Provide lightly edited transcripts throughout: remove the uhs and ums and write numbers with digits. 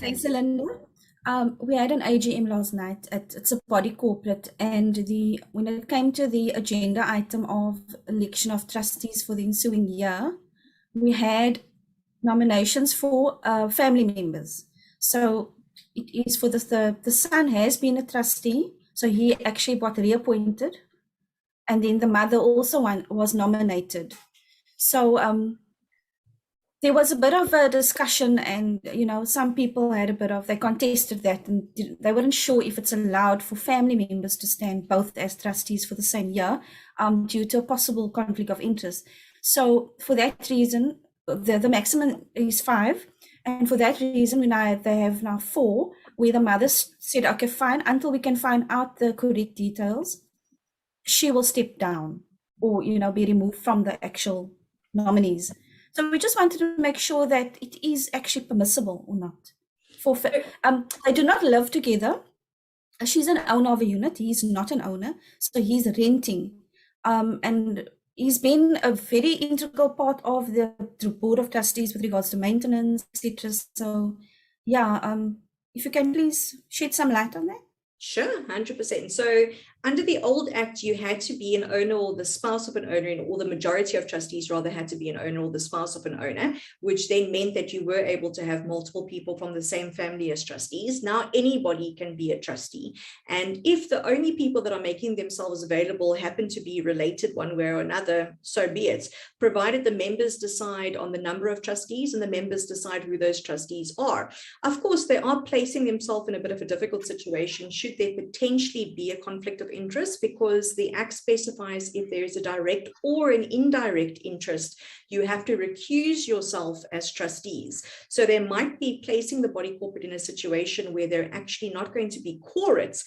Thanks, Zerlinda. We had an AGM last night. It's a body corporate, and when it came to the agenda item of election of trustees for the ensuing year, we had nominations for family members. So it is for the son has been a trustee, so he actually got reappointed, and then the mother also was nominated. So there was a bit of a discussion, and some people had they contested that, and they weren't sure if it's allowed for family members to stand both as trustees for the same year, due to a possible conflict of interest. So for that reason, the maximum is 5, and for that reason, they have now 4, where the mother said, okay, fine, until we can find out the correct details, she will step down or be removed from the actual nominees. So we just wanted to make sure that it is actually permissible or not. They do not live together. She's an owner of a unit. He's not an owner, so he's renting. And he's been a very integral part of the board of trustees with regards to maintenance, etc. So, yeah, if you can please shed some light on that. Sure, 100%. So under the old act, you had to be an owner or the spouse of an owner, or the majority of trustees rather had to be an owner or the spouse of an owner, which then meant that you were able to have multiple people from the same family as trustees. Now anybody can be a trustee. And if the only people that are making themselves available happen to be related one way or another, so be it, provided the members decide on the number of trustees and the members decide who those trustees are. Of course, they are placing themselves in a bit of a difficult situation should there potentially be a conflict of interest, because the Act specifies if there is a direct or an indirect interest, you have to recuse yourself as trustees. So they might be placing the body corporate in a situation where they're actually not going to be quorums.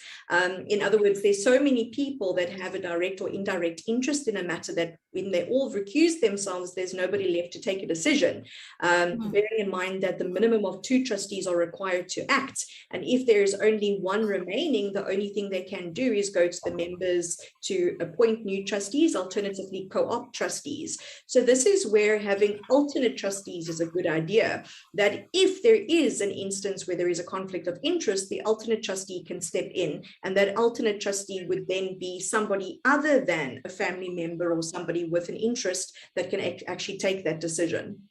In other words, there's so many people that have a direct or indirect interest in a matter that when they all recuse themselves, there's nobody left to take a decision. Bearing in mind that the minimum of 2 trustees are required to act. And if there is only 1 remaining, the only thing they can do is go to the members to appoint new trustees, alternatively co-opt trustees. So this is where having alternate trustees is a good idea, that if there is an instance where there is a conflict of interest, the alternate trustee can step in, and that alternate trustee would then be somebody other than a family member or somebody with an interest that can actually take that decision.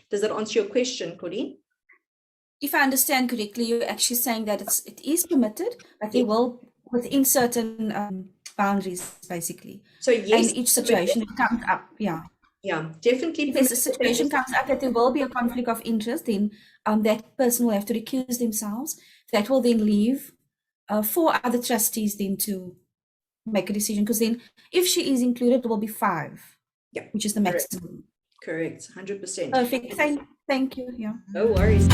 Does that answer your question, Claudine? If I understand correctly, you're actually saying that it is permitted, but they will within certain boundaries, basically. So yes, and each situation that comes up, yeah, definitely. If a situation comes up that there will be a conflict of interest, then that person will have to recuse themselves. That will then leave 4 other trustees then to make a decision, because then if she is included, it will be 5, which is the maximum. Correct, 100%. Perfect. Thank you. Yeah. No worries.